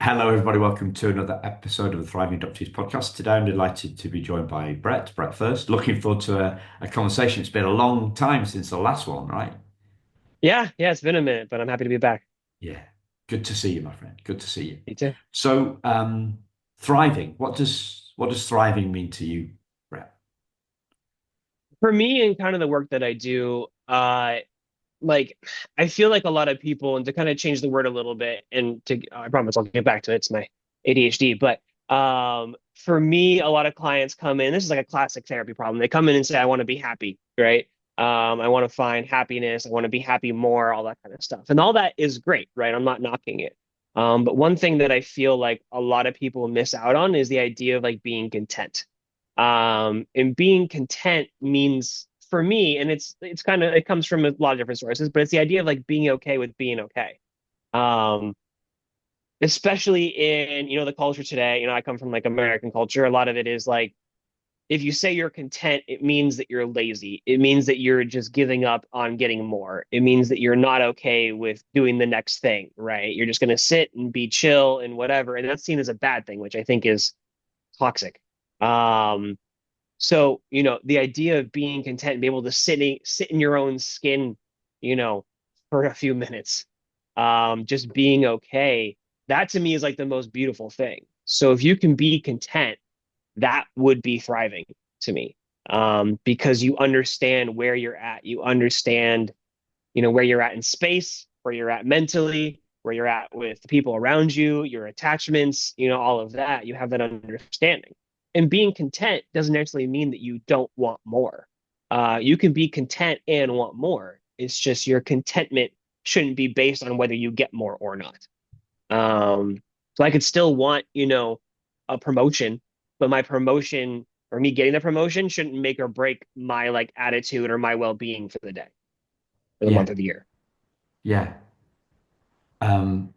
Hello, everybody. Welcome to another episode of the Thriving Doctors podcast. Today, I'm delighted to be joined by Brett Furst. Looking forward to a conversation. It's been a long time since the last one, right? Yeah, it's been a minute, but I'm happy to be back. Yeah. Good to see you, my friend. Good to see you. Me too. So, thriving. What does thriving mean to you, Brett? For me and kind of the work that I do, like I feel like a lot of people, and to kind of change the word a little bit, and to I promise I'll get back to it. It's my ADHD, but for me, a lot of clients come in. This is like a classic therapy problem. They come in and say, "I want to be happy," right? I want to find happiness. I want to be happy more, all that kind of stuff, and all that is great, right? I'm not knocking it. But one thing that I feel like a lot of people miss out on is the idea of like being content. And being content means for me, and it's kind of it comes from a lot of different sources, but it's the idea of like being okay with being okay. Um, Especially in, the culture today, I come from like American culture. A lot of it is like if you say you're content, it means that you're lazy. It means that you're just giving up on getting more. It means that you're not okay with doing the next thing, right? You're just going to sit and be chill and whatever. And that's seen as a bad thing, which I think is toxic. Um, So, the idea of being content and be able to sit in your own skin, for a few minutes, just being okay, that to me is like the most beautiful thing. So if you can be content, that would be thriving to me. Because you understand where you're at. You understand, where you're at in space, where you're at mentally, where you're at with the people around you, your attachments, all of that. You have that understanding. And being content doesn't actually mean that you don't want more. You can be content and want more. It's just your contentment shouldn't be based on whether you get more or not. So I could still want, a promotion, but my promotion or me getting the promotion shouldn't make or break my like attitude or my well-being for the day, for the Yeah, month of the year. yeah. Um,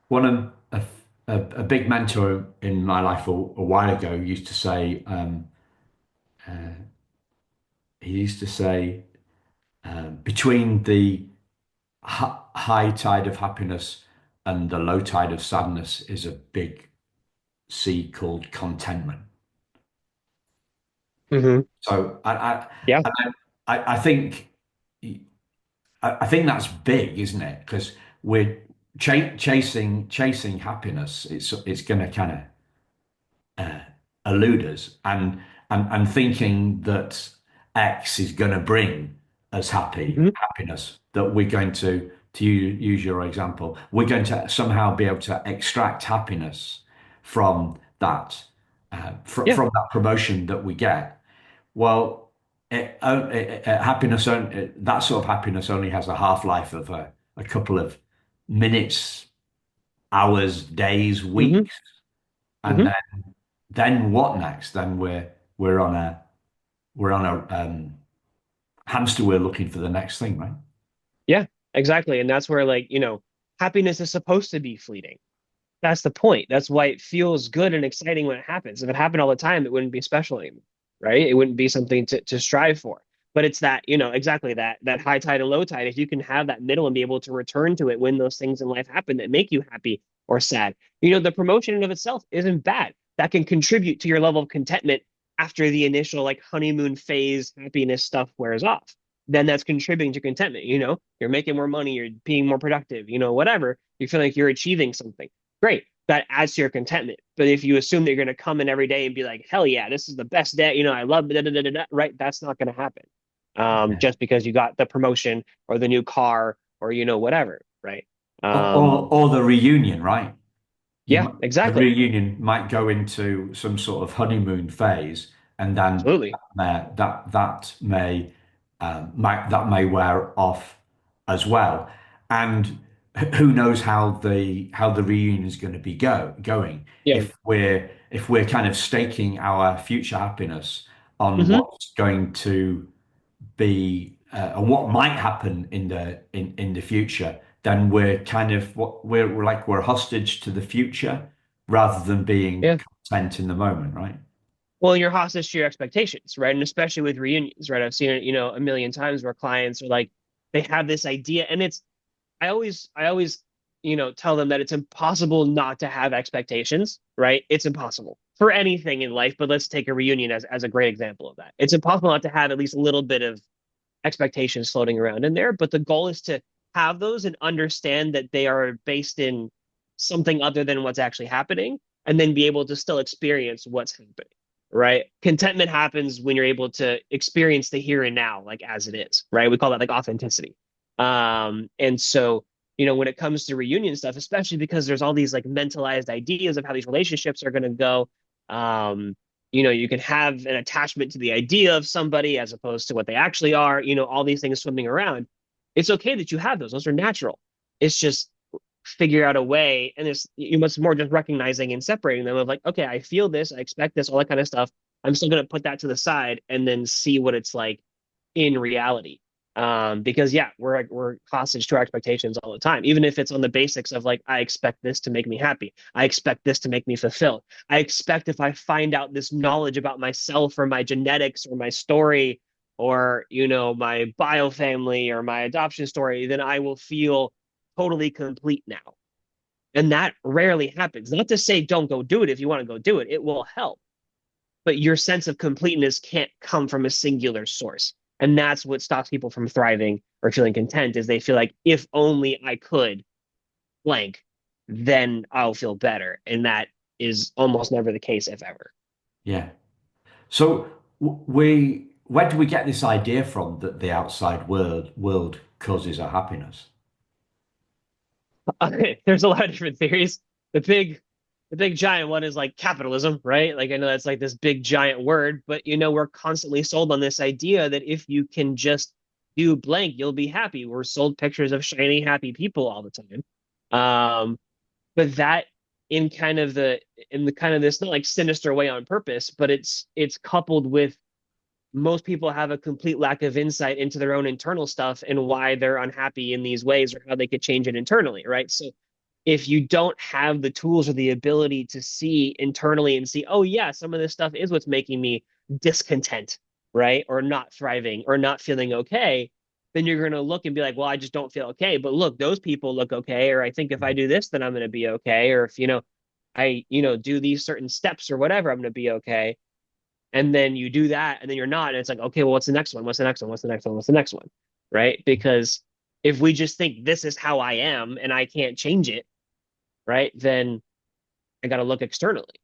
one of a big mentor in my life a while ago used to say, uh, he used to say, between the high tide of happiness and the low tide of sadness is a big sea called contentment. Hmm. So Yeah. I think I think that's big, isn't it? Because we're chasing happiness. It's going to kind of uh, elude us, and thinking that X is going to bring us Hmm. happiness. That we're going to use your example, we're going to somehow be able to extract happiness from that Yeah. from that promotion that we get. Well, that sort of happiness only has a half life of a couple of minutes, hours, days, Hmm. weeks, and Hmm. then what next? Then we're on a hamster wheel looking for the next thing, right? Yeah, exactly. And that's where like, happiness is supposed to be fleeting. That's the point. That's why it feels good and exciting when it happens. If it happened all the time, it wouldn't be special anymore, right? It wouldn't be something to strive for. But it's that, exactly that high tide and low tide. If you can have that middle and be able to return to it when those things in life happen that make you happy or sad, the promotion in of itself isn't bad. That can contribute to your level of contentment after the initial like honeymoon phase happiness stuff wears off. Then that's contributing to contentment. You're making more money, you're being more productive, whatever. You feel like you're achieving something. Great. That adds to your contentment. But if you assume that you're going to come in every day and be like, hell yeah, this is the best day, I love it, right? That's not going to happen. Yeah. Just because you got the promotion or the new car or, whatever, right? Or the reunion, right? Yeah, The exactly. reunion might go into some sort of honeymoon phase, and then Absolutely. that may wear off as well. And who knows how the reunion is going to be going Yeah. if we're kind of staking our future happiness on Hmm. what's going to be and what might happen in the future, then we're like we're hostage to the future rather than being Yeah. content in the moment, right? Well, you're hostage to your expectations, right? And especially with reunions, right? I've seen it, a million times where clients are like, they have this idea and I always tell them that it's impossible not to have expectations, right? It's impossible for anything in life, but let's take a reunion as a great example of that. It's impossible not to have at least a little bit of expectations floating around in there, but the goal is to have those and understand that they are based in something other than what's actually happening, and then be able to still experience what's happening, right? Contentment happens when you're able to experience the here and now, like as it is, right? We call that like authenticity. And so, when it comes to reunion stuff, especially because there's all these like mentalized ideas of how these relationships are going to go, um, you can have an attachment to the idea of somebody as opposed to what they actually are, all these things swimming around. It's okay that you have those. Those are natural. It's just figure out a way. And you must more just recognizing and separating them of like, okay, I feel this, I expect this, all that kind of stuff. I'm still going to put that to the side and then see what it's like in reality. Because yeah, we're hostage to our expectations all the time, even if it's on the basics of like, I expect this to make me happy. I expect this to make me fulfilled. I expect if I find out this knowledge about myself or my genetics or my story or, my bio family or my adoption story, then I will feel totally complete now. And that rarely happens. Not to say don't go do it if you want to go do it, it will help. But your sense of completeness can't come from a singular source. And that's what stops people from thriving or feeling content is they feel like if only I could blank, then I'll feel better. And that is almost never the case, if ever. Yeah. So where do we get this idea from that the outside world causes our happiness? There's a lot of different theories. The big the big giant one is like capitalism, right? Like I know that's like this big giant word, but we're constantly sold on this idea that if you can just do blank, you'll be happy. We're sold pictures of shiny, happy people all the time. But that in the kind of this not like sinister way on purpose, but it's coupled with most people have a complete lack of insight into their own internal stuff and why they're unhappy in these ways or how they could change it internally, right? So if you don't have the tools or the ability to see internally and see, oh yeah, some of this stuff is what's making me discontent, right? Or not thriving or not feeling okay, then you're going to look and be like, well, I just don't feel okay. But look, those people look okay. Or I think if I do this, then I'm going to be okay. Or if, I, do these certain steps or whatever, I'm going to be okay. And then you do that and then you're not. And it's like, okay, well, what's the next one? What's the next one? What's the next one? What's the next one? Right? Because if we just think this is how I am and I can't change it, right, then I got to look externally.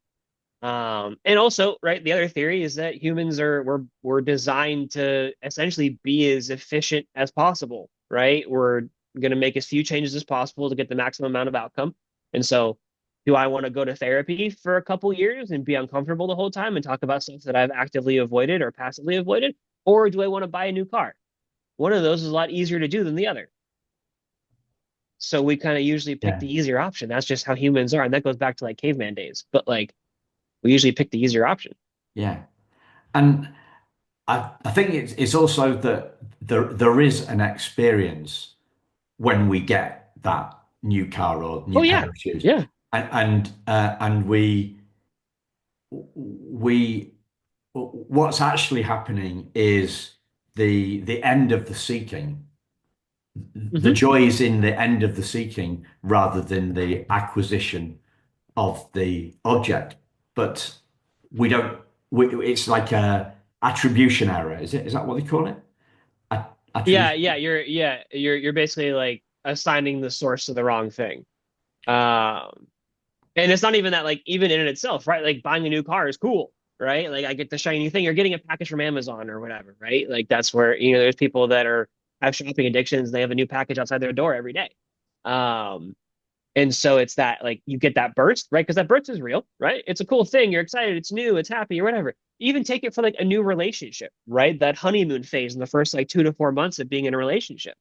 And also, right, the other theory is that humans we're designed to essentially be as efficient as possible, right? We're going to make as few changes as possible to get the maximum amount of outcome. And so, do I want to go to therapy for a couple years and be uncomfortable the whole time and talk about stuff that I've actively avoided or passively avoided? Or do I want to buy a new car? One of those is a lot easier to do than the other. So we kind of usually pick Yeah. the easier option. That's just how humans are. And that goes back to like caveman days. But like we usually pick the easier option. Yeah. And I think it's also that there is an experience when we get that new car or Oh new pair yeah. of shoes, Yeah. and we what's actually happening is the end of the seeking. The Hmm. joy is in the end of the seeking rather than the acquisition of the object. But we don't. It's like a attribution error. Is it? Is that what they call it? Yeah, Attribution. you're basically like assigning the source to the wrong thing. Um and it's not even that like even in itself, right? Like buying a new car is cool, right? Like I get the shiny thing. You're getting a package from Amazon or whatever, right? Like that's where, there's people that are have shopping addictions, they have a new package outside their door every day. Um And so it's that like you get that burst, right? Because that burst is real, right? It's a cool thing. You're excited, it's new, it's happy, or whatever. Even take it for like a new relationship, right? That honeymoon phase in the first like 2 to 4 months of being in a relationship.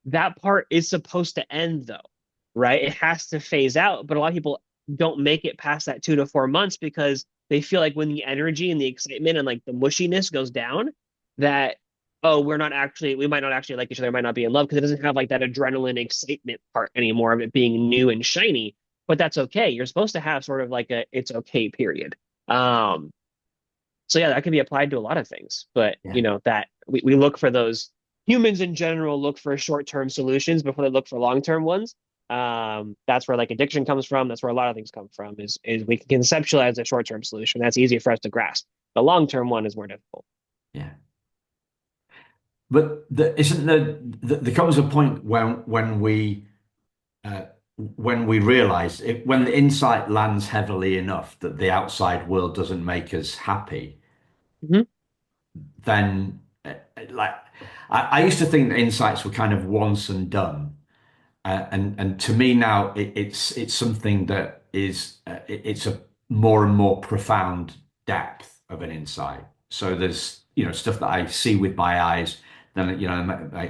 That part is supposed to end though, right? It has to phase out. But a lot of people don't make it past that 2 to 4 months because they feel like when the energy and the excitement and like the mushiness goes down, that oh, we might not actually like each other, might not be in love because it doesn't have like that adrenaline excitement part anymore of it being new and shiny. But that's okay. You're supposed to have sort of like a it's okay period. Um, so yeah, that can be applied to a lot of things. But Yeah. that we look for those humans in general look for short-term solutions before they look for long-term ones. That's where like addiction comes from. That's where a lot of things come from. Is we can conceptualize a short term solution. That's easy for us to grasp. The long term one is more difficult. Yeah. But isn't there comes a point uh, when we realize it, when the insight lands heavily enough that the outside world doesn't make us happy, Hmm. then like I used to think that insights were kind of once and done. And to me now, it's something that is it's a more and more profound depth of an insight. So there's stuff that I see with my eyes, then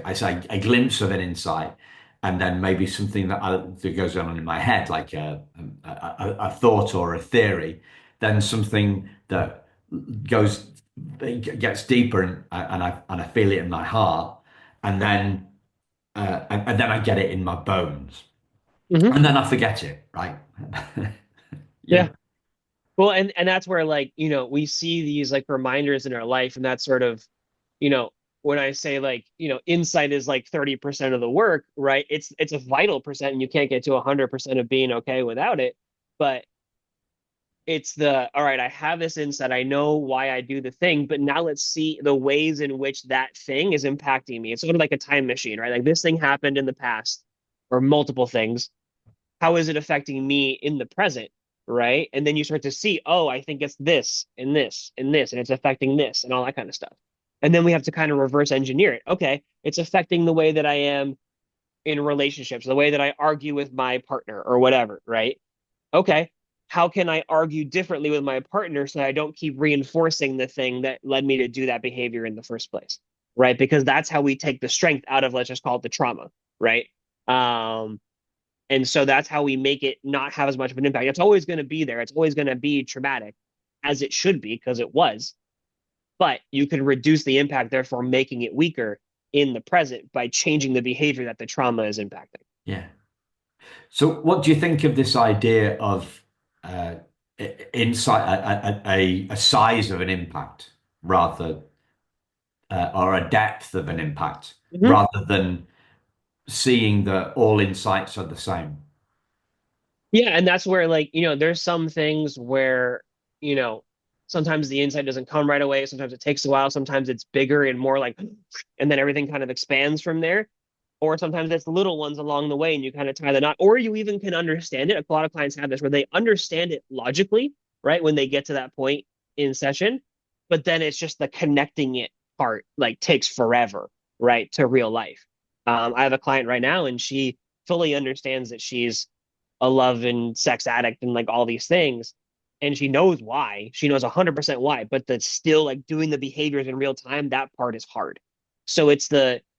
I say a glimpse of an insight, and then maybe something that goes on in my head, like a thought or a theory, then something that goes gets deeper, and I feel it in my heart, and then and then I get it in my bones, Hmm. and then I forget it, right? Yeah. Yeah, Well, and that's where like, we see these like reminders in our life, and that's sort of, you know, when I say like, insight is like 30% of the work, right? It's a vital percent, and you can't get to 100% of being okay without it. But it's the, all right, I have this insight, I know why I do the thing, but now let's see the ways in which that thing is impacting me. It's sort of like a time machine, right? Like this thing happened in the past, or multiple things. How is it affecting me in the present? Right. And then you start to see, oh, I think it's this and this and this, and it's affecting this and all that kind of stuff. And then we have to kind of reverse engineer it. Okay, it's affecting the way that I am in relationships, the way that I argue with my partner or whatever, right? Okay, how can I argue differently with my partner so that I don't keep reinforcing the thing that led me to do that behavior in the first place? Right. Because that's how we take the strength out of, let's just call it the trauma. Right. Um, and so that's how we make it not have as much of an impact. It's always going to be there. It's always going to be traumatic, as it should be, because it was. But you can reduce the impact, therefore making it weaker in the present by changing the behavior that the trauma is impacting. yeah. So, what do you think of this idea of uh, insight, a size of an impact rather, or a depth of an impact, Mm-hmm. rather than seeing that all insights are the same? Yeah, and that's where like, there's some things where, you know, sometimes the insight doesn't come right away, sometimes it takes a while, sometimes it's bigger and more like and then everything kind of expands from there. Or sometimes it's little ones along the way and you kind of tie the knot, or you even can understand it. A lot of clients have this where they understand it logically, right? When they get to that point in session, but then it's just the connecting it part like takes forever, right? To real life. I have a client right now and she fully understands that she's a love and sex addict and like all these things. And she knows why. She knows 100% why, but the still like doing the behaviors in real time, that part is hard. So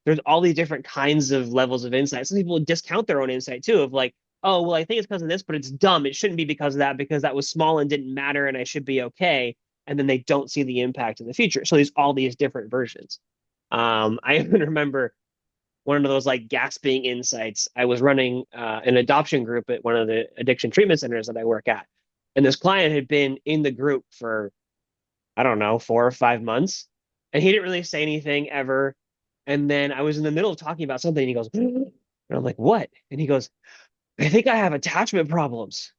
there's all these different kinds of levels of insight. Some people discount their own insight too, of like, oh, well, I think it's because of this, but it's dumb. It shouldn't be because that was small and didn't matter and I should be okay. And then they don't see the impact in the future. So there's all these different versions. I even remember one of those like gasping insights. I was running an adoption group at one of the addiction treatment centers that I work at. And this client had been in the group for, I don't know, 4 or 5 months. And he didn't really say anything ever. And then I was in the middle of talking about something and he goes, and I'm like, what? And he goes, I think I have attachment problems.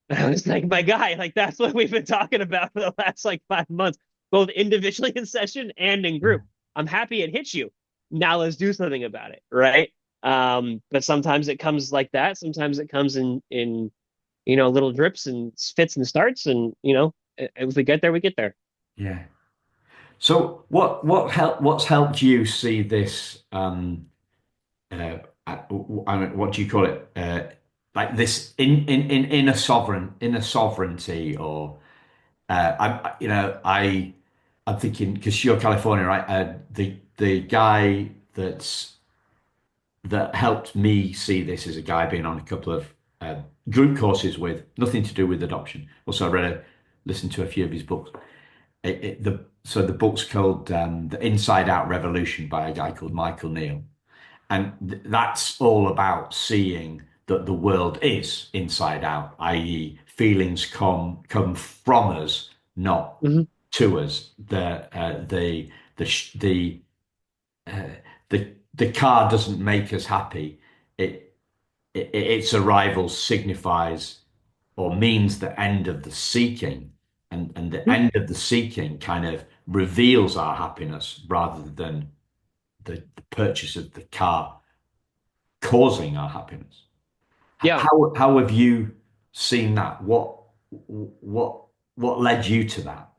And I was like, my guy, like that's what we've been talking about for the last like 5 months, both individually in session and in group. I'm happy it hits you. Now let's do something about it, right? But sometimes it comes like that. Sometimes it comes in little drips and fits and starts, and if we get there, we get there. Yeah. So, what's helped you see this? I mean, what do you call it? Like this in inner sovereignty, or I'm thinking because you're California, right? The guy that helped me see this is a guy being on a couple of uh, group courses with nothing to do with adoption. Also, listened to a few of his books. So the book's called The Inside Out Revolution by a guy called Michael Neal. And that's all about seeing that the world is inside out, i.e., feelings come from us, not Hmm. to us. Uh, the car doesn't make us happy. It its arrival signifies or means the end of the seeking, and the Mhm. end of the seeking kind of reveals our happiness rather than the purchase of the car causing our happiness. Yeah. How have you seen that? What what led you to that?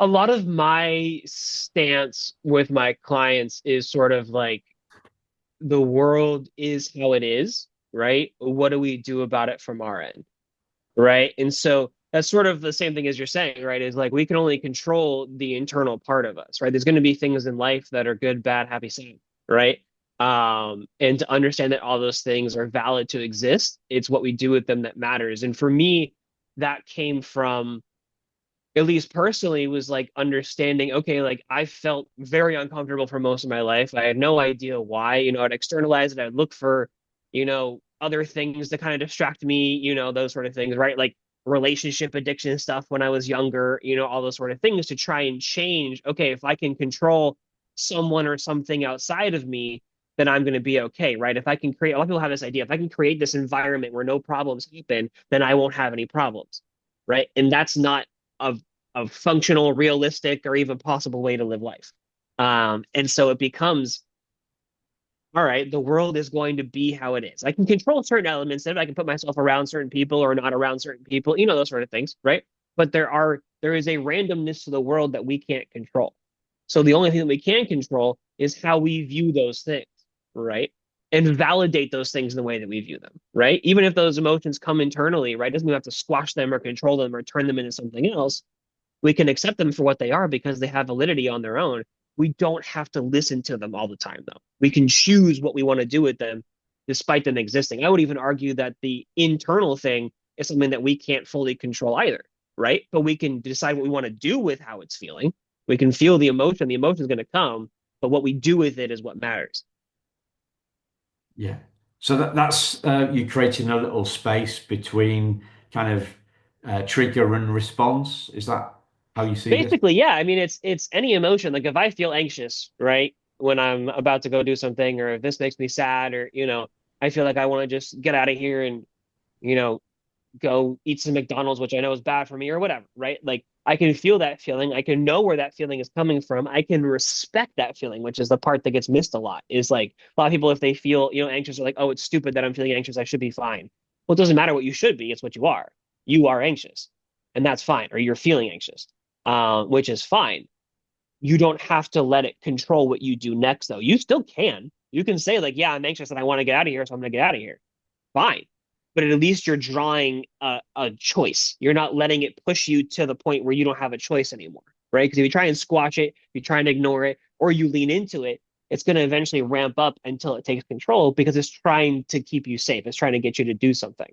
A lot of my stance with my clients is sort of like the world is how it is, right? What do we do about it from our end? Right? And so that's sort of the same thing as you're saying, right? Is like we can only control the internal part of us, right? There's going to be things in life that are good, bad, happy, sad, right? And to understand that all those things are valid to exist, it's what we do with them that matters. And for me, that came from, at least personally, was like understanding, okay, like I felt very uncomfortable for most of my life. I had no idea why, I'd externalize it. I'd look for, other things to kind of distract me, those sort of things, right? Like relationship addiction stuff when I was younger, all those sort of things to try and change. Okay, if I can control someone or something outside of me, then I'm going to be okay, right? If I can create, a lot of people have this idea, if I can create this environment where no problems happen, then I won't have any problems, right? And that's not a functional, realistic, or even possible way to live life. And so it becomes, all right, the world is going to be how it is. I can control certain elements of it. I can put myself around certain people or not around certain people, those sort of things, right? But there is a randomness to the world that we can't control. So the only thing that we can control is how we view those things, right? And validate those things in the way that we view them, right? Even if those emotions come internally, right? Doesn't mean we have to squash them or control them or turn them into something else. We can accept them for what they are because they have validity on their own. We don't have to listen to them all the time, though. We can choose what we want to do with them despite them existing. I would even argue that the internal thing is something that we can't fully control either, right? But we can decide what we want to do with how it's feeling. We can feel the emotion. The emotion is going to come, but what we do with it is what matters. Yeah. So that's you creating a little space between kind of trigger and response. Is that how you see this? Basically, yeah. I mean, it's any emotion. Like if I feel anxious, right, when I'm about to go do something, or if this makes me sad, or I feel like I want to just get out of here and you know go eat some McDonald's, which I know is bad for me, or whatever, right? Like I can feel that feeling. I can know where that feeling is coming from. I can respect that feeling, which is the part that gets missed a lot. Is like a lot of people, if they feel anxious, are like, oh, it's stupid that I'm feeling anxious. I should be fine. Well, it doesn't matter what you should be. It's what you are. You are anxious, and that's fine. Or you're feeling anxious, which is fine. You don't have to let it control what you do next, though. You still can. You can say like, yeah, I'm anxious and I want to get out of here, so I'm going to get out of here. Fine, but at least you're drawing a choice. You're not letting it push you to the point where you don't have a choice anymore, right? Because if you try and squash it, if you try and ignore it, or you lean into it, it's going to eventually ramp up until it takes control because it's trying to keep you safe. It's trying to get you to do something.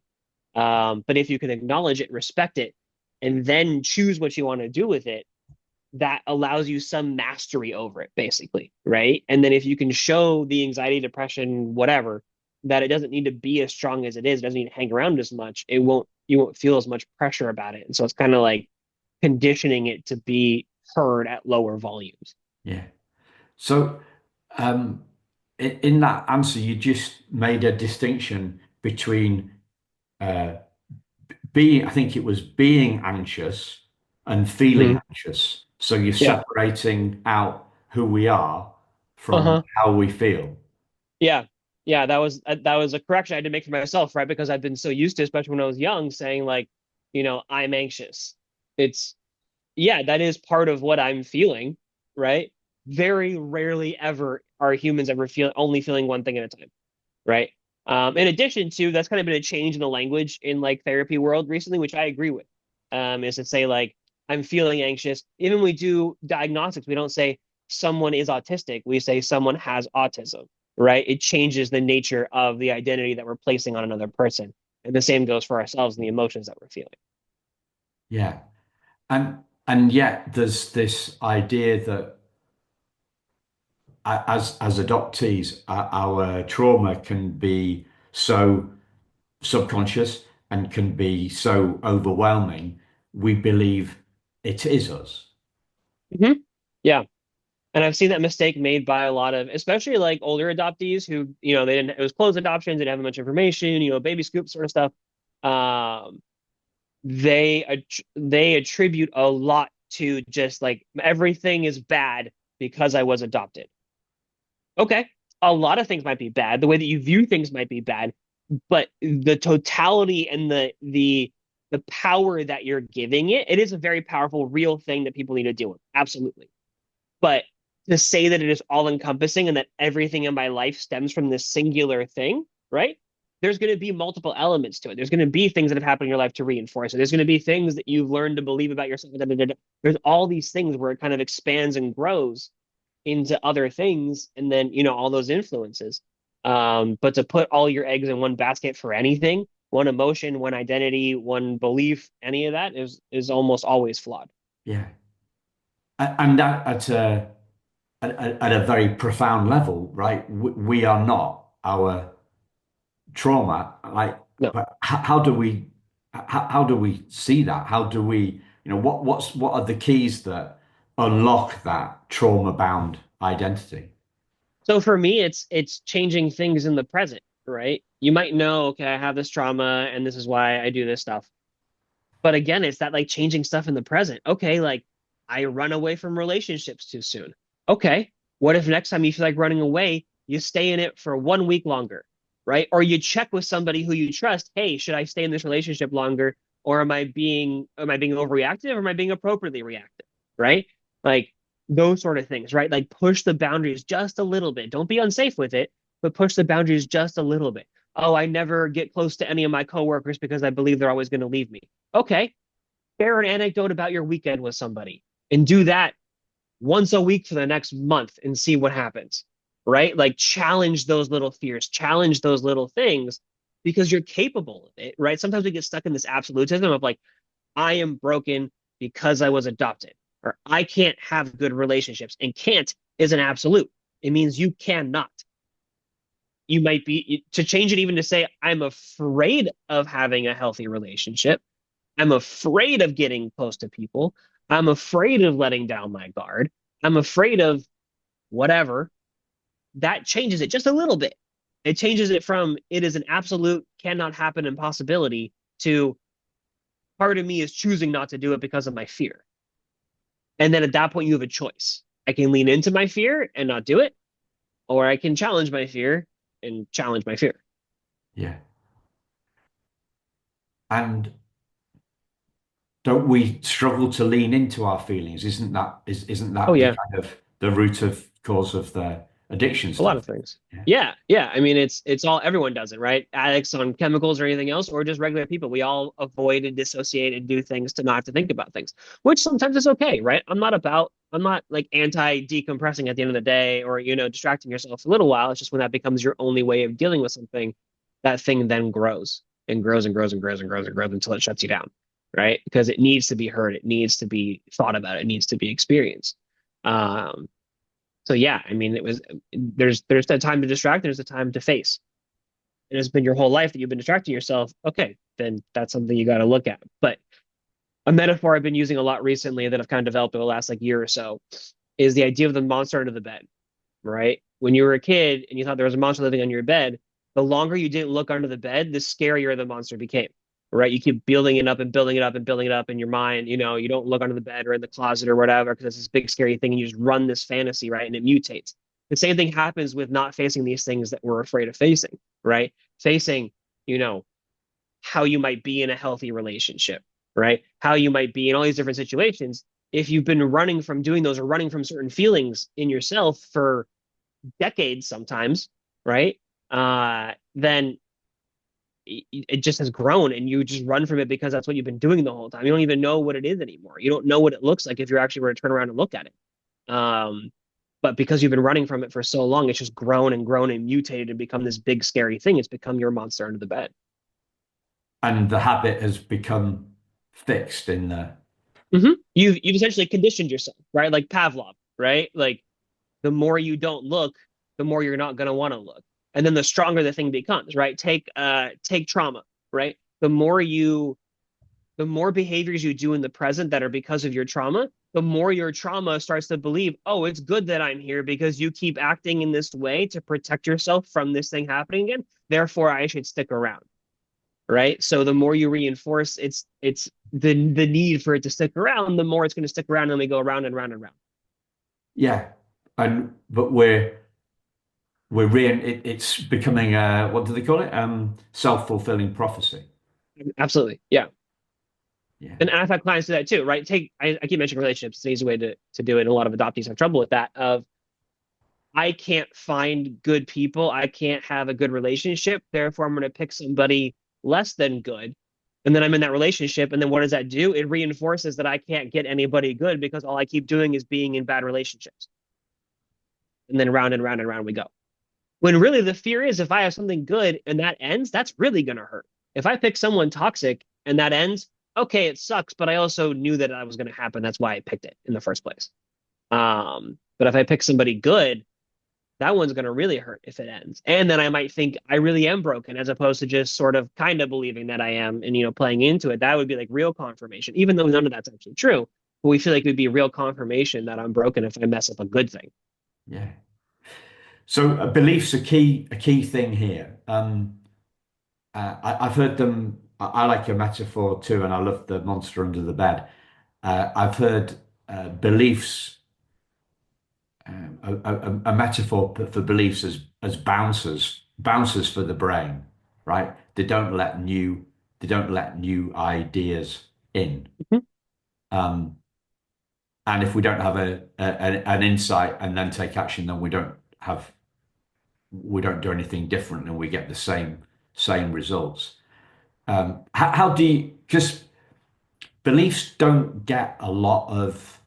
But if you can acknowledge it, respect it, and then choose what you want to do with it, that allows you some mastery over it, basically, right? And then if you can show the anxiety, depression, whatever, that it doesn't need to be as strong as it is, it doesn't need to hang around as much, you won't feel as much pressure about it. And so it's kind of like conditioning it to be heard at lower volumes. Yeah. So um, in that answer, you just made a distinction between uh, being, I think it was being anxious and feeling Mm-hmm. anxious. So you're Yeah. separating out who we are from Uh-huh. how we feel. Yeah. Yeah, that was a correction I had to make for myself, right? Because I've been so used to, especially when I was young, saying like, I'm anxious. It's yeah, that is part of what I'm feeling, right? Very rarely ever are humans ever only feeling one thing at a time, right? In addition to that's kind of been a change in the language in like therapy world recently, which I agree with. Is to say like I'm feeling anxious. Even when we do diagnostics, we don't say someone is autistic. We say someone has autism, right? It changes the nature of the identity that we're placing on another person. And the same goes for ourselves and the emotions that we're feeling. Yeah. And yet there's this idea that as adoptees, our trauma can be so subconscious and can be so overwhelming, we believe it is us. Mm-hmm. Yeah. And I've seen that mistake made by a lot of, especially like older adoptees who, they didn't, it was closed adoptions, they didn't have much information, baby scoop sort of stuff. Um, they attribute a lot to just like everything is bad because I was adopted. Okay, a lot of things might be bad. The way that you view things might be bad, but the totality and the power that you're giving it, it is a very powerful, real thing that people need to deal with. Absolutely. But to say that it is all encompassing and that everything in my life stems from this singular thing, right? There's going to be multiple elements to it. There's going to be things that have happened in your life to reinforce it. There's going to be things that you've learned to believe about yourself. Da, da, da, da. There's all these things where it kind of expands and grows into other things, and then all those influences. But to put all your eggs in one basket for anything, one emotion, one identity, one belief, any of that is almost always flawed. Yeah. And that at a very profound level, right? We are not our trauma. Like, No. but how do we see that? How do we, what are the keys that unlock that trauma-bound identity? So for me, it's changing things in the present, right? You might know, okay, I have this trauma and this is why I do this stuff. But again, it's that like changing stuff in the present. Okay, like I run away from relationships too soon. Okay, what if next time you feel like running away, you stay in it for 1 week longer, right? Or you check with somebody who you trust, hey, should I stay in this relationship longer? Or am I being overreactive or am I being appropriately reactive? Right? Like those sort of things, right? Like push the boundaries just a little bit. Don't be unsafe with it, but push the boundaries just a little bit. Oh, I never get close to any of my coworkers because I believe they're always going to leave me. Okay, share an anecdote about your weekend with somebody and do that once a week for the next month and see what happens, right? Like challenge those little fears, challenge those little things because you're capable of it, right? Sometimes we get stuck in this absolutism of like, I am broken because I was adopted, or I can't have good relationships. And can't is an absolute. It means you cannot. You might be to change it even to say, I'm afraid of having a healthy relationship. I'm afraid of getting close to people. I'm afraid of letting down my guard. I'm afraid of whatever. That changes it just a little bit. It changes it from it is an absolute cannot happen impossibility to part of me is choosing not to do it because of my fear. And then at that point, you have a choice. I can lean into my fear and not do it, or I can challenge my fear and challenge my fear. Yeah. And don't we struggle to lean into our feelings? Isn't Oh, that the yeah. kind of the root of cause of the addiction A lot stuff? of things. Yeah. Yeah, yeah. I mean, it's all everyone does it, right? Addicts on chemicals or anything else, or just regular people. We all avoid and dissociate and do things to not have to think about things, which sometimes is okay, right? I'm not like anti decompressing at the end of the day or, distracting yourself for a little while. It's just when that becomes your only way of dealing with something, that thing then grows and grows and grows and grows and grows and grows until it shuts you down, right? Because it needs to be heard, it needs to be thought about, it needs to be experienced. Um, so yeah, I mean, it was there's a time to distract, there's a time to face. It has been your whole life that you've been distracting yourself. Okay, then that's something you got to look at. But a metaphor I've been using a lot recently that I've kind of developed over the last like year or so is the idea of the monster under the bed, right? When you were a kid and you thought there was a monster living on your bed, the longer you didn't look under the bed, the scarier the monster became, right? You keep building it up and building it up and building it up in your mind. You don't look under the bed or in the closet or whatever because it's this big scary thing and you just run this fantasy, right? And it mutates. The same thing happens with not facing these things that we're afraid of facing, right? Facing, you know, how you might be in a healthy relationship, right? How you might be in all these different situations. If you've been running from doing those or running from certain feelings in yourself for decades sometimes, right? Then it just has grown and you just run from it because that's what you've been doing the whole time. You don't even know what it is anymore. You don't know what it looks like if you're actually going to turn around and look at it. Um, but because you've been running from it for so long, it's just grown and grown and mutated and become this big scary thing. It's become your monster under the bed. And the habit has become fixed in the You've essentially conditioned yourself, right? Like Pavlov, right? Like the more you don't look, the more you're not going to want to look. And then the stronger the thing becomes, right? Take trauma, right? The more behaviors you do in the present that are because of your trauma, the more your trauma starts to believe, oh, it's good that I'm here because you keep acting in this way to protect yourself from this thing happening again. Therefore, I should stick around. Right. So the more you reinforce it's the need for it to stick around, the more it's going to stick around and we go around and round and round. Yeah. And but it's becoming what do they call it? Self-fulfilling prophecy. Absolutely. Yeah. Yeah. And I've had clients do that too, right? I keep mentioning relationships. It's an easy way to do it. And a lot of adoptees have trouble with that of I can't find good people. I can't have a good relationship. Therefore, I'm going to pick somebody less than good. And then I'm in that relationship. And then what does that do? It reinforces that I can't get anybody good because all I keep doing is being in bad relationships. And then round and round and round we go. When really the fear is if I have something good and that ends, that's really going to hurt. If I pick someone toxic and that ends, okay, it sucks, but I also knew that that was going to happen. That's why I picked it in the first place. But if I pick somebody good, that one's going to really hurt if it ends. And then I might think I really am broken as opposed to just sort of kind of believing that I am and, playing into it. That would be like real confirmation, even though none of that's actually true. But we feel like it would be real confirmation that I'm broken if I mess up a good thing. Yeah. So beliefs are a key thing here. I've heard them. I like your metaphor too, and I love the monster under the bed. I've heard beliefs, a metaphor for beliefs as bouncers for the brain, right? They don't let new ideas in. Mhm. Um, and if we don't have an insight and then take action, then we don't do anything different, and we get the same results. How do you, because beliefs don't get a lot of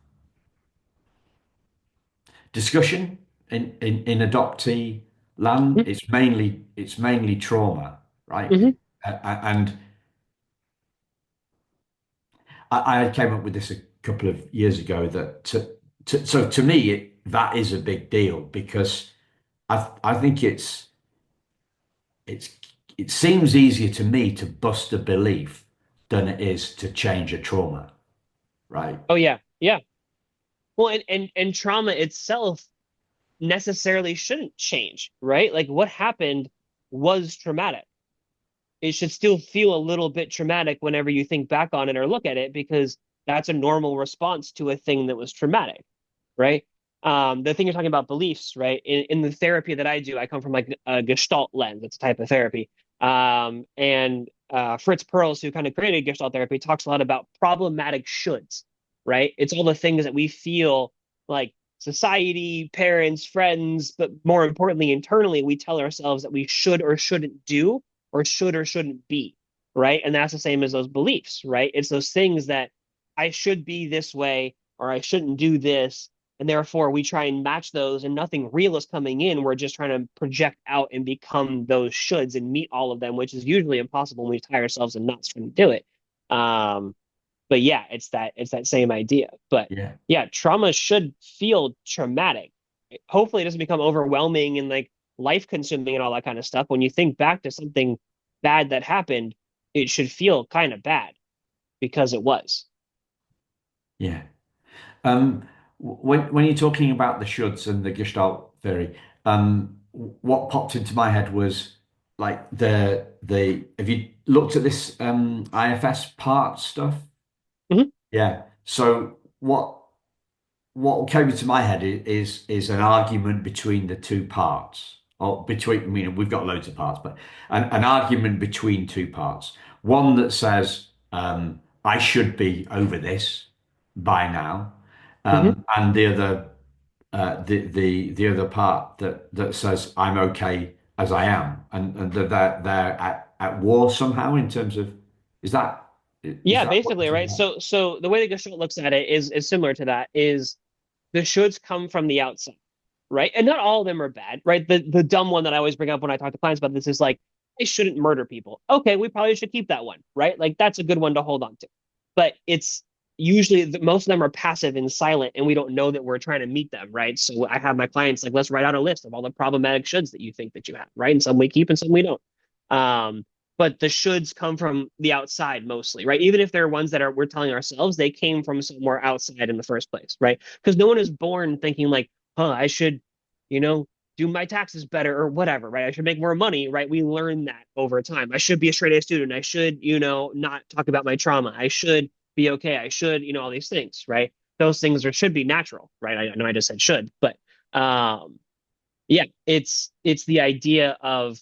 discussion in adoptee land. Mhm. It's mainly trauma, right? Mhm. And I came up with this a couple of years ago that so to me that is a big deal because I think it's it seems easier to me to bust a belief than it is to change a trauma, right? Oh yeah. Yeah. Well, and trauma itself necessarily shouldn't change, right? Like what happened was traumatic. It should still feel a little bit traumatic whenever you think back on it or look at it because that's a normal response to a thing that was traumatic, right? The thing you're talking about beliefs, right? In the therapy that I do, I come from like a Gestalt lens. It's a type of therapy. And Fritz Perls, who kind of created Gestalt therapy, talks a lot about problematic shoulds, right? It's all the things that we feel like society, parents, friends, but more importantly, internally, we tell ourselves that we should or shouldn't do or should or shouldn't be, right? And that's the same as those beliefs, right? It's those things that I should be this way or I shouldn't do this. And therefore, we try and match those, and nothing real is coming in. We're just trying to project out and become those shoulds and meet all of them, which is usually impossible when we tie ourselves in knots trying to do it. Um, but yeah, it's that same idea. But Yeah. yeah, trauma should feel traumatic. Hopefully, it doesn't become overwhelming and like life consuming and all that kind of stuff. When you think back to something bad that happened, it should feel kind of bad because it was. Yeah. When you're talking about the shoulds and the Gestalt theory, what popped into my head was like the have you looked at this IFS part stuff? Mhm. Yeah. So what came into my head is an argument between the two parts, or between, I mean, we've got loads of parts, but an argument between two parts. One that says, I should be over this by now, Mhm. and the other part that says I'm okay as I am, and that they're at war somehow in terms of, is that is Yeah, that what basically, it's right? about? So the way the Gestalt looks at it is similar to that. Is the shoulds come from the outside, right? And not all of them are bad, right? The dumb one that I always bring up when I talk to clients about this is like, I shouldn't murder people. Okay, we probably should keep that one, right? Like that's a good one to hold on to. But it's usually most of them are passive and silent, and we don't know that we're trying to meet them, right? So I have my clients like, let's write out a list of all the problematic shoulds that you think that you have, right? And some we keep and some we don't. Um, but the shoulds come from the outside mostly, right? Even if they're ones that are we're telling ourselves, they came from somewhere outside in the first place, right? Because no one is born thinking like, "Huh, I should, you know, do my taxes better or whatever, right? I should make more money, right?" We learn that over time. I should be a straight A student. I should, not talk about my trauma. I should be okay. I should, all these things, right? Those things are should be natural, right? I know I just said should, but um yeah, it's the idea of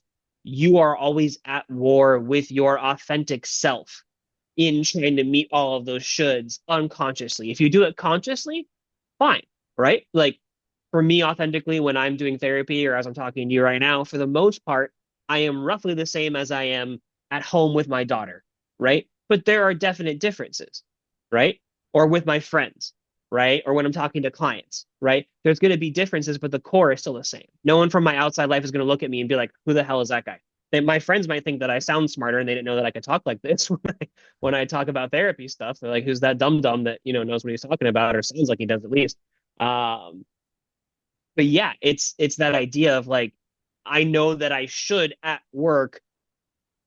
you are always at war with your authentic self in trying to meet all of those shoulds unconsciously. If you do it consciously, fine, right? Like for me, authentically, when I'm doing therapy or as I'm talking to you right now, for the most part, I am roughly the same as I am at home with my daughter, right? But there are definite differences, right? Or with my friends, right? Or when I'm talking to clients, right? There's going to be differences, but the core is still the same. No one from my outside life is going to look at me and be like, who the hell is that guy? My friends might think that I sound smarter and they didn't know that I could talk like this when I talk about therapy stuff. They're like, who's that dumb dumb that, knows what he's talking about or sounds like he does at least. Um, but yeah, it's that idea of like, I know that I should at work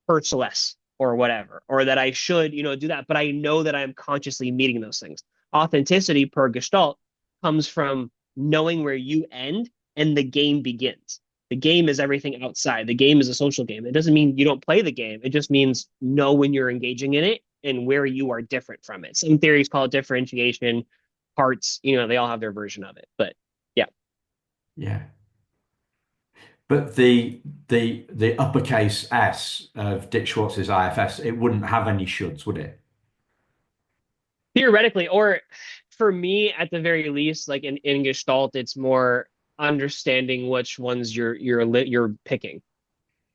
hurt less or whatever, or that I should, do that, but I know that I'm consciously meeting those things. Authenticity per Gestalt comes from knowing where you end and the game begins. The game is everything outside. The game is a social game. It doesn't mean you don't play the game. It just means know when you're engaging in it and where you are different from it. Some theories call it differentiation, parts, they all have their version of it. But yeah. Yeah. But the uppercase S of Dick Schwartz's IFS, it wouldn't have any shoulds, would it? Theoretically, or for me, at the very least, like in Gestalt, it's more understanding which ones you're picking,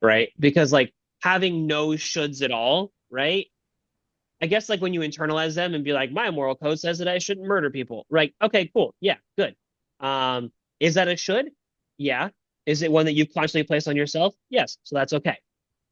right? Because like having no shoulds at all, right? I guess like when you internalize them and be like, my moral code says that I shouldn't murder people, right? Okay, cool, yeah, good. Is that a should? Yeah. Is it one that you consciously place on yourself? Yes. So that's okay,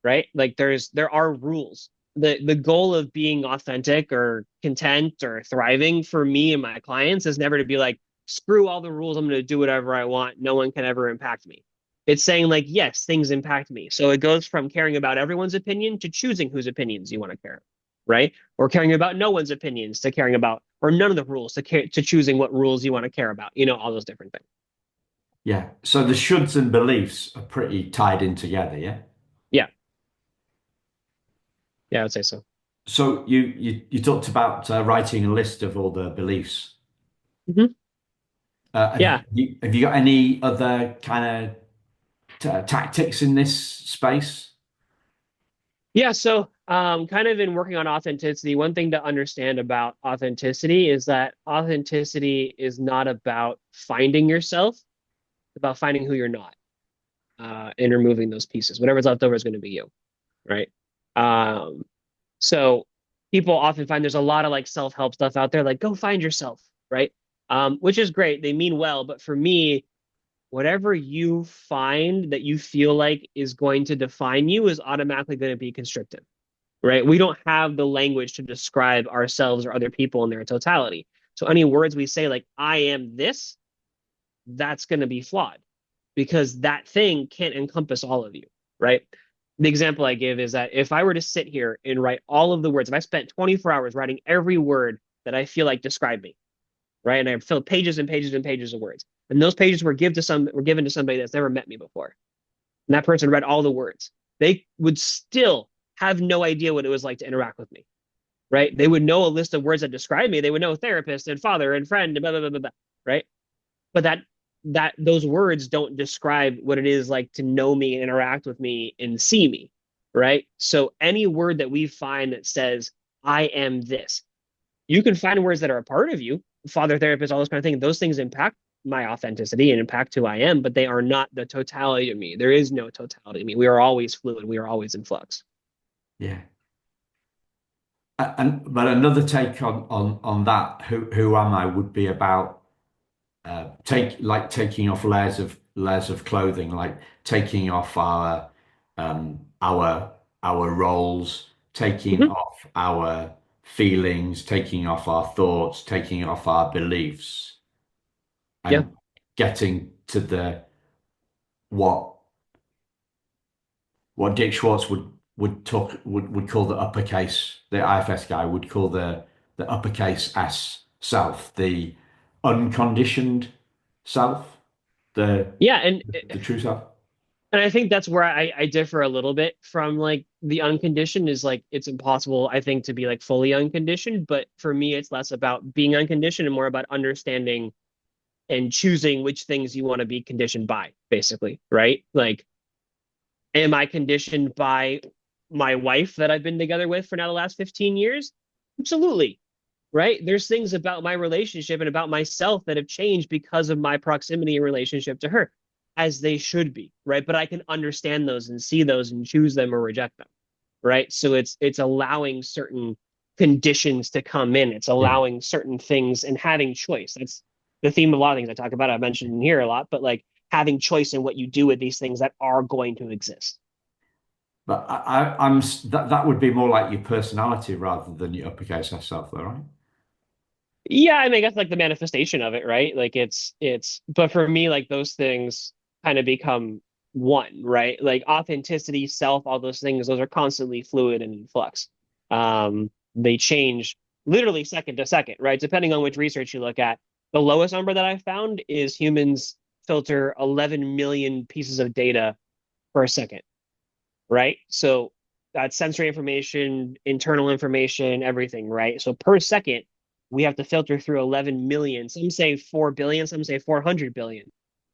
right? Like there are rules. The goal of being authentic or content or thriving for me and my clients is never to be like, screw all the rules, I'm going to do whatever I want. No one can ever impact me. It's saying like, yes, things impact me. So it goes from caring about everyone's opinion to choosing whose opinions you want to care, right? Or caring about no one's opinions to caring about, or none of the rules to choosing what rules you want to care about. All those different things. Yeah. So the shoulds and beliefs are pretty tied in together, yeah? Yeah, yeah, I would say so. So you talked about writing a list of all the beliefs. Hmm. Yeah. Have you got any other kind of tactics in this space? Yeah, so kind of in working on authenticity, one thing to understand about authenticity is that authenticity is not about finding yourself, it's about finding who you're not, and removing those pieces. Whatever's left over is going to be you, right? Um, so people often find there's a lot of like self-help stuff out there, like go find yourself, right? Which is great. They mean well, but for me, whatever you find that you feel like is going to define you is automatically going to be constrictive, right? We don't have the language to describe ourselves or other people in their totality. So any words we say like I am this, that's going to be flawed because that thing can't encompass all of you, right? The example I give is that if I were to sit here and write all of the words, if I spent 24 hours writing every word that I feel like describe me, right? And I filled pages and pages and pages of words. And those pages were given to somebody that's never met me before. And that person read all the words. They would still have no idea what it was like to interact with me, right? They would know a list of words that describe me. They would know therapist and father and friend and blah, blah, blah, blah, blah, right? But that those words don't describe what it is like to know me and interact with me and see me, right? So any word that we find that says I am this, you can find words that are a part of you, father, therapist, all those kind of things. Those things impact my authenticity and impact who I am, but they are not the totality of me. There is no totality of me. We are always fluid. We are always in flux. Yeah. And but another take on that, who am I, would be about taking off layers of clothing, like taking off our roles, taking Mm-hmm. off our feelings, taking off our thoughts, taking off our beliefs, Yeah. and getting to the what what Dick Schwartz would would call the uppercase, the IFS guy would call the uppercase S self, the unconditioned self, the Yeah, the true self. and I think that's where I differ a little bit from like the unconditioned is like it's impossible, I think, to be like fully unconditioned. But for me, it's less about being unconditioned and more about understanding and choosing which things you want to be conditioned by, basically, right? Like, am I conditioned by my wife that I've been together with for now the last 15 years? Absolutely. Right? There's things about my relationship and about myself that have changed because of my proximity and relationship to her, as they should be, right? But I can understand those and see those and choose them or reject them, right? So it's allowing certain conditions to come in. It's Yeah. allowing certain things and having choice. That's the theme of a lot of things I talk about. I mentioned in here a lot, but like having choice in what you do with these things that are going to exist. But that would be more like your personality rather than your uppercase S self, though, right? Yeah, I mean, I guess like the manifestation of it, right? Like but for me, like those things kind of become one, right? Like authenticity, self, all those things, those are constantly fluid and in flux. They change literally second to second, right? Depending on which research you look at. The lowest number that I found is humans filter 11 million pieces of data per second, right? So that's sensory information, internal information, everything, right? So per second, we have to filter through 11 million. Some say 4 billion, some say 400 billion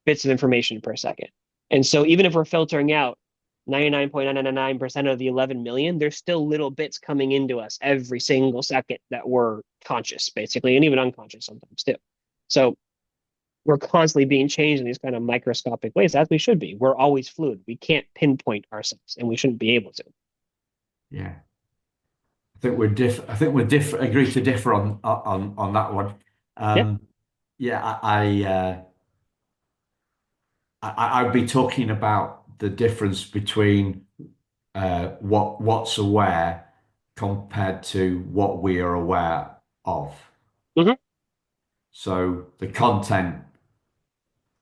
bits of information per second. And so even if we're filtering out 99.999% of the 11 million, there's still little bits coming into us every single second that we're conscious, basically, and even unconscious sometimes too. So we're constantly being changed in these kind of microscopic ways, as we should be. We're always fluid. We can't pinpoint ourselves, and we shouldn't be able to. Yeah. I think we're agree to differ on that one. Yeah. Um, yeah, I'd be talking about the difference between what's aware compared to what we are aware of. Hmm. So the content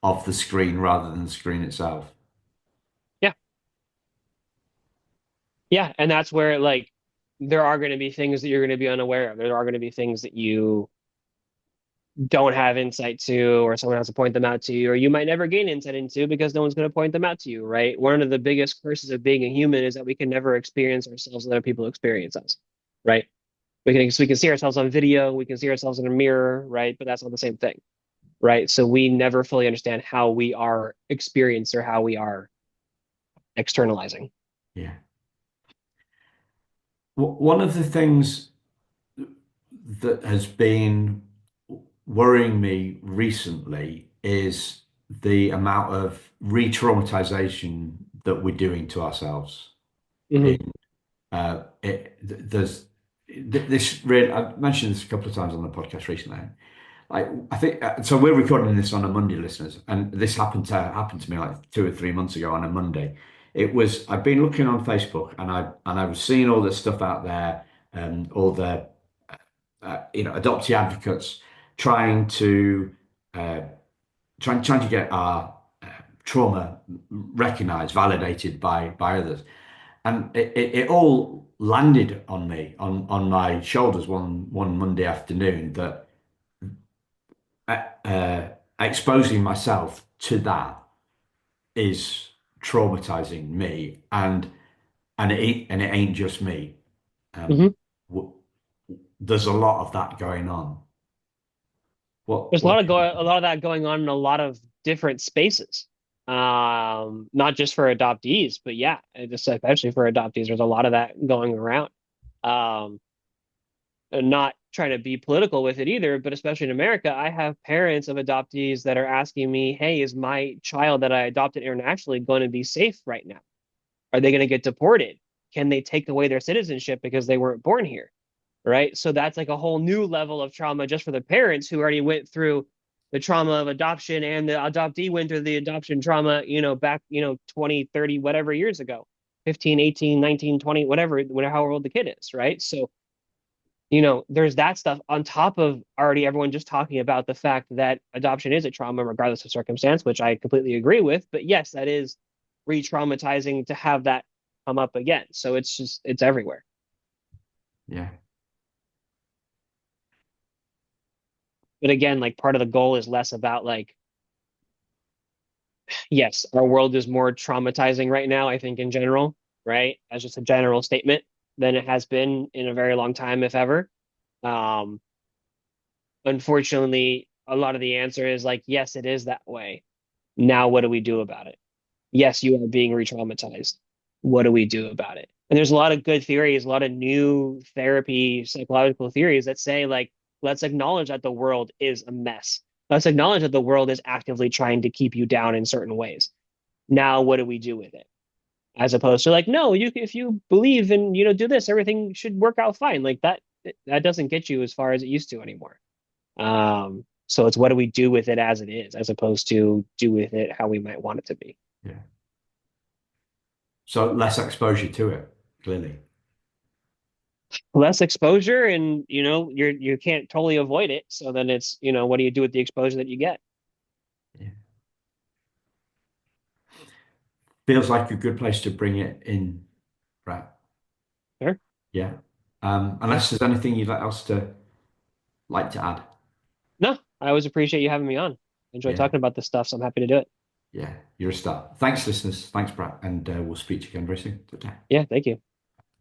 of the screen rather than the screen itself. Yeah. Yeah. And that's where, like, there are going to be things that you're going to be unaware of. There are going to be things that you don't have insight to, or someone has to point them out to you, or you might never gain insight into because no one's going to point them out to you, right? One of the biggest curses of being a human is that we can never experience ourselves as other people experience us, right? We can see ourselves on video, we can see ourselves in a mirror, right? But that's not the same thing, right? So we never fully understand how we are experienced or how we are externalizing. Yeah. One of the things that has been worrying me recently is the amount of re-traumatization that we're doing to ourselves. Hmm. In there's this really, I've mentioned this a couple of times on the podcast recently. I think so. We're recording this on a Monday, listeners, and this happened to me like 2 or 3 months ago on a Monday. It was I've been looking on Facebook and I was seeing all this stuff out there, all the adoptee advocates trying to uh, trying to get our trauma recognized, validated by others, and it all landed on me on my shoulders one Monday afternoon that uh, exposing myself to that is traumatizing me, and it ain't just me. Hmm. Um, w there's a lot of that going on. There's What do you a think? lot of that going on in a lot of different spaces. Not just for adoptees, but yeah, just especially for adoptees, there's a lot of that going around. Um, and not trying to be political with it either, but especially in America, I have parents of adoptees that are asking me, "Hey, is my child that I adopted internationally going to be safe right now? Are they going to get deported? Can they take away their citizenship because they weren't born here?" Right? So that's like a whole new level of trauma just for the parents who already went through the trauma of adoption, and the adoptee went through the adoption trauma, back, 20, 30, whatever years ago, 15, 18, 19, 20, whatever, whatever, however old the kid is, right? So, there's that stuff on top of already everyone just talking about the fact that adoption is a trauma regardless of circumstance, which I completely agree with. But yes, that is re-traumatizing to have that come up again. So it's everywhere. Yeah. But again, like part of the goal is less about like, yes, our world is more traumatizing right now, I think in general, right? As just a general statement than it has been in a very long time, if ever. Um, Unfortunately, a lot of the answer is like, yes, it is that way. Now, what do we do about it? Yes, you are being re-traumatized. What do we do about it? And there's a lot of good theories, a lot of new therapy, psychological theories that say, like, let's acknowledge that the world is a mess. Let's acknowledge that the world is actively trying to keep you down in certain ways. Now, what do we do with it? As opposed to like, no, you if you believe and do this, everything should work out fine. Like that doesn't get you as far as it used to anymore. So it's what do we do with it as it is, as opposed to do with it how we might want it to be. Yeah. So less exposure to it, clearly. Less exposure, and you can't totally avoid it. So then it's what do you do with the exposure that you get? Yeah. Feels like a good place to bring it in, right? Sure. Yeah. Yeah. Unless there's anything you'd like else to like to add. No, I always appreciate you having me on. Enjoy Yeah. talking about this stuff, so I'm happy to do it. Yeah. You're a star. Thanks, listeners. Thanks, Brad. And we'll speak to you again very soon. Take care. Yeah, thank you.